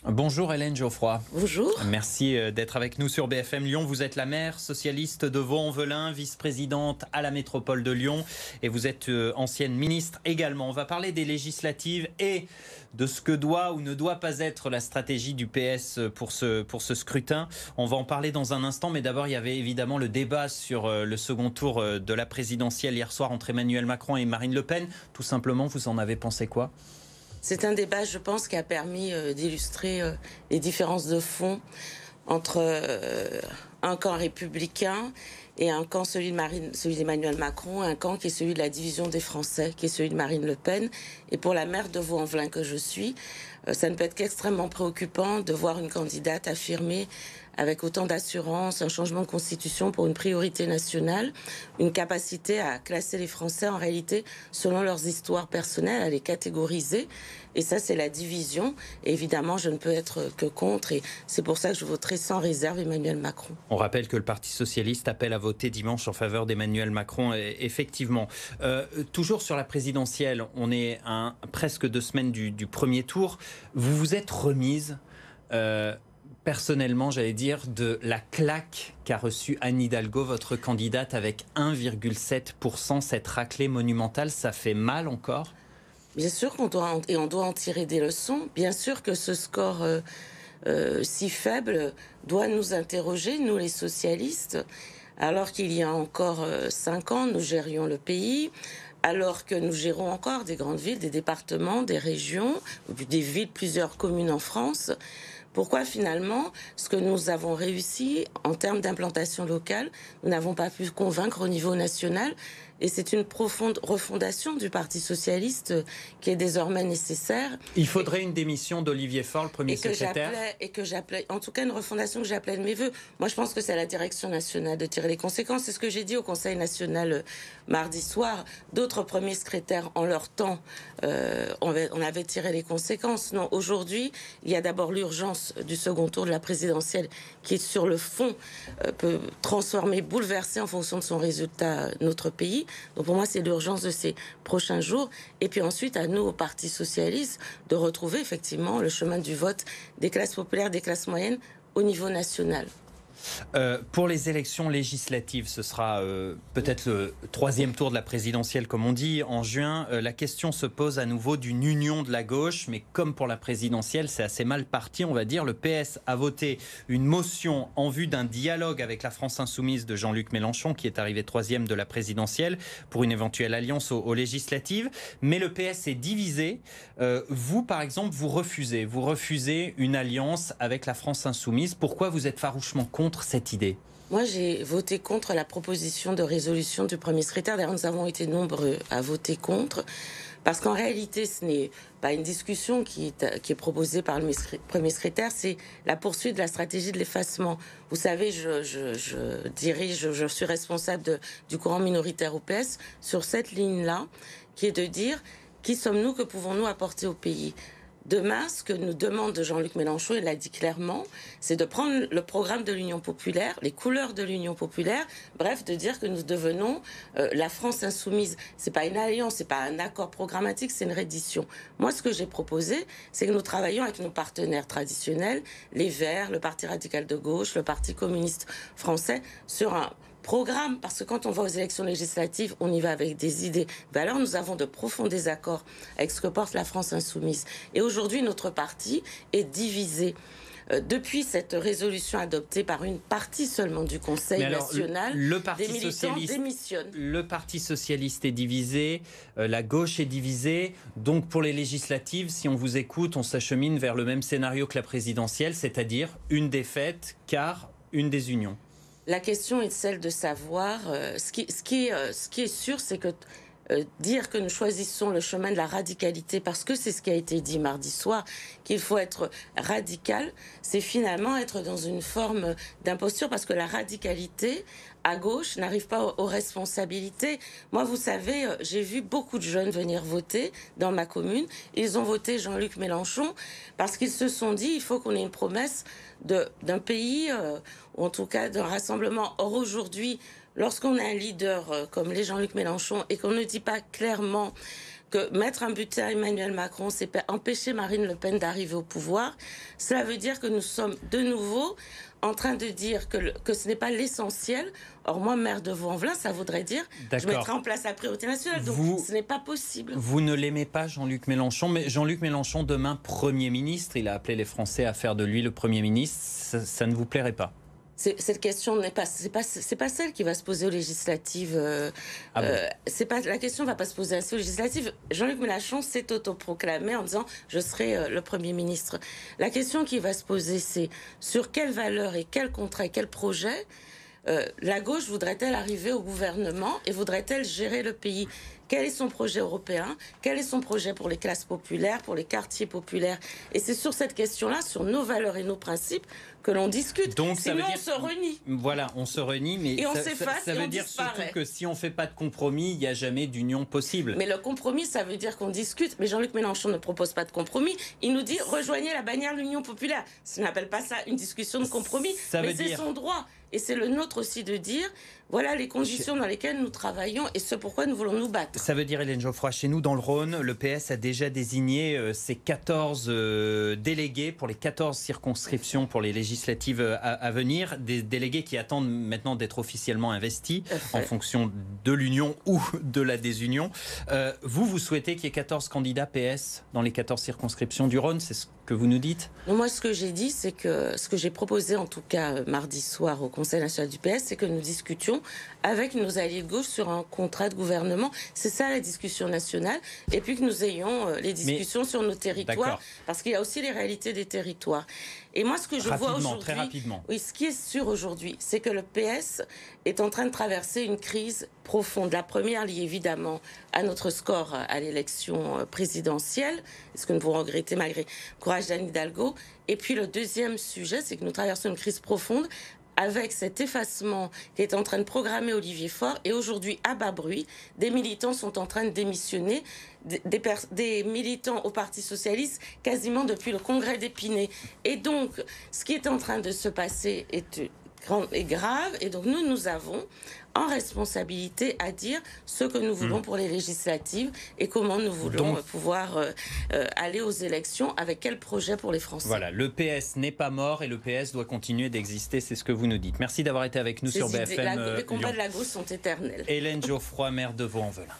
Bonjour Hélène Geoffroy. Bonjour. Merci d'être avec nous sur BFM Lyon. Vous êtes la maire socialiste de Vaux-en-Velin, vice-présidente à la métropole de Lyon et vous êtes ancienne ministre également. On va parler des législatives et de ce que doit ou ne doit pas être la stratégie du PS pour ce scrutin. On va en parler dans un instant, mais d'abord il y avait évidemment le débat sur le second tour de la présidentielle hier soir entre Emmanuel Macron et Marine Le Pen. Tout simplement, vous en avez pensé quoi ? C'est un débat, je pense, qui a permis d'illustrer les différences de fond entre un camp républicain et un camp, celui d'Emmanuel Macron, et un camp qui est celui de la division des Français, qui est celui de Marine Le Pen. Et pour la maire de Vaux-en-Velin que je suis, ça ne peut être qu'extrêmement préoccupant de voir une candidate affirmer avec autant d'assurance un changement de constitution pour une priorité nationale, une capacité à classer les Français en réalité selon leurs histoires personnelles, à les catégoriser. Et ça, c'est la division. Et évidemment, je ne peux être que contre. Et c'est pour ça que je voterai sans réserve Emmanuel Macron. On rappelle que le Parti socialiste appelle à voter dimanche en faveur d'Emmanuel Macron. Et effectivement, toujours sur la présidentielle, on est à presque 2 semaines du premier tour. Vous vous êtes remise personnellement, j'allais dire, de la claque qu'a reçue Anne Hidalgo, votre candidate, avec 1,7%, cette raclée monumentale. Ça fait mal encore ? Bien sûr qu'on doit, on doit en tirer des leçons. Bien sûr que ce score si faible doit nous interroger, nous les socialistes, alors qu'il y a encore 5 ans, nous gérions le pays, alors que nous gérons encore des grandes villes, des départements, des régions, des villes, plusieurs communes en France. Pourquoi finalement, ce que nous avons réussi en termes d'implantation locale, nous n'avons pas pu convaincre au niveau national? Et c'est une profonde refondation du Parti socialiste qui est désormais nécessaire. Il faudrait une démission d'Olivier Faure, le premier secrétaire. Et que j'appelais, en tout cas une refondation que j'appelais de mes voeux. Moi je pense que c'est à la direction nationale de tirer les conséquences. C'est ce que j'ai dit au Conseil national mardi soir. D'autres premiers secrétaires en leur temps, on avait tiré les conséquences. Non, aujourd'hui, il y a d'abord l'urgence du second tour de la présidentielle qui est sur le fond, peut transformer, bouleverser en fonction de son résultat notre pays. Donc pour moi, c'est l'urgence de ces prochains jours. Et puis ensuite, à nous, au Parti socialiste, de retrouver effectivement le chemin du vote des classes populaires, des classes moyennes au niveau national. Pour les élections législatives, ce sera peut-être le 3e tour de la présidentielle, comme on dit, en juin. La question se pose à nouveau d'une union de la gauche, mais comme pour la présidentielle, c'est assez mal parti, on va dire. Le PS a voté une motion en vue d'un dialogue avec la France insoumise de Jean-Luc Mélenchon, qui est arrivé 3e de la présidentielle, pour une éventuelle alliance aux législatives. Mais le PS est divisé. Vous, par exemple, vous refusez une alliance avec la France insoumise. Pourquoi vous êtes farouchement contre cette idée? Moi, j'ai voté contre la proposition de résolution du premier secrétaire. D'ailleurs, nous avons été nombreux à voter contre, parce qu'en réalité, ce n'est pas une discussion qui est proposée par le premier secrétaire, c'est la poursuite de la stratégie de l'effacement. Vous savez, je suis responsable du courant minoritaire au PS sur cette ligne-là, qui est de dire qui sommes-nous, que pouvons-nous apporter au pays. Demain, ce que nous demande Jean-Luc Mélenchon, il l'a dit clairement, c'est de prendre le programme de l'Union populaire, les couleurs de l'Union populaire, bref, de dire que nous devenons la France insoumise. C'est pas une alliance, c'est pas un accord programmatique, c'est une reddition. Moi, ce que j'ai proposé, c'est que nous travaillions avec nos partenaires traditionnels, les Verts, le Parti radical de gauche, le Parti communiste français, sur un programme, parce que quand on va aux élections législatives, on y va avec des idées, valeurs. Nous avons de profonds désaccords avec ce que porte la France insoumise. Et aujourd'hui, notre parti est divisé. Depuis cette résolution adoptée par une partie seulement du Conseil national, des militants démissionnent. Le Parti socialiste est divisé, la gauche est divisée. Donc pour les législatives, si on vous écoute, on s'achemine vers le même scénario que la présidentielle, c'est-à-dire une défaite, car une désunion. La question est celle de savoir, ce qui est sûr, c'est que dire que nous choisissons le chemin de la radicalité, parce que c'est ce qui a été dit mardi soir, qu'il faut être radical, c'est finalement être dans une forme d'imposture, parce que la radicalité à gauche n'arrive pas aux responsabilités. Moi, vous savez, j'ai vu beaucoup de jeunes venir voter dans ma commune. Ils ont voté Jean-Luc Mélenchon parce qu'ils se sont dit il faut qu'on ait une promesse d'un pays, ou en tout cas d'un rassemblement. Or, aujourd'hui, lorsqu'on a un leader comme les Jean-Luc Mélenchon et qu'on ne dit pas clairement que mettre un butin à Emmanuel Macron, c'est empêcher Marine Le Pen d'arriver au pouvoir. Cela veut dire que nous sommes de nouveau en train de dire que ce n'est pas l'essentiel. Or, moi, maire de Vaux-en-Velin, ça voudrait dire que je mettrai en place la priorité nationale. Donc, ce n'est pas possible. Vous ne l'aimez pas, Jean-Luc Mélenchon, mais Jean-Luc Mélenchon, demain, Premier ministre, il a appelé les Français à faire de lui le Premier ministre. Ça ne vous plairait pas? Cette question n'est pas, c'est pas celle qui va se poser aux législatives. La question ne va pas se poser assez aux législatives. Jean-Luc Mélenchon s'est autoproclamé en disant je serai le Premier ministre. La question qui va se poser, c'est sur quelles valeurs et quels contrats et quels projets la gauche voudrait-elle arriver au gouvernement et voudrait-elle gérer le pays? Quel est son projet européen? Quel est son projet pour les classes populaires, pour les quartiers populaires? Et c'est sur cette question-là, sur nos valeurs et nos principes, que l'on discute. Donc, sinon, on se renie. Voilà, on se renie, mais et on s'efface, ça veut dire disparaît. surtout que si on ne fait pas de compromis, il n'y a jamais d'union possible. Mais le compromis, ça veut dire qu'on discute. Mais Jean-Luc Mélenchon ne propose pas de compromis. Il nous dit rejoignez la bannière de l'Union populaire. Ça n'appelle pas ça une discussion de compromis. Mais c'est son droit. Et c'est le nôtre aussi de dire voilà les conditions dans lesquelles nous travaillons et ce pourquoi nous voulons nous battre. Ça veut dire, Hélène Geoffroy, chez nous dans le Rhône, le PS a déjà désigné ses 14 délégués pour les 14 circonscriptions pour les législatives à venir. Des délégués qui attendent maintenant d'être officiellement investis en fonction de l'union ou de la désunion. Vous souhaitez qu'il y ait 14 candidats PS dans les 14 circonscriptions du Rhône, c'est ce que vous nous dites? Moi, ce que j'ai dit, c'est que ce que j'ai proposé en tout cas mardi soir au Conseil national du PS, c'est que nous discutions avec nos alliés de gauche sur un contrat de gouvernement. C'est ça la discussion nationale. Et puis que nous ayons les discussions sur nos territoires, parce qu'il y a aussi les réalités des territoires. Et moi, ce que je vois aujourd'hui, très rapidement. Oui, ce qui est sûr aujourd'hui, c'est que le PS est en train de traverser une crise profonde. La première liée évidemment à notre score à l'élection présidentielle, ce que nous pouvons regretter malgré le courage d'Anne Hidalgo. Et puis le deuxième sujet, c'est que nous traversons une crise profonde avec cet effacement qui est en train de programmer Olivier Faure. Et aujourd'hui, à bas bruit, des militants sont en train de démissionner, des militants au Parti socialiste quasiment depuis le congrès d'Épinay. Et donc, ce qui est en train de se passer est grave. Et donc, nous avons en responsabilité à dire ce que nous voulons pour les législatives et comment nous voulons pouvoir aller aux élections, avec quel projet pour les Français. Voilà, le PS n'est pas mort et le PS doit continuer d'exister, c'est ce que vous nous dites. Merci d'avoir été avec nous sur BFM Les combats de la gauche sont éternels. Hélène Geoffroy, maire de Vaux-en-Velin.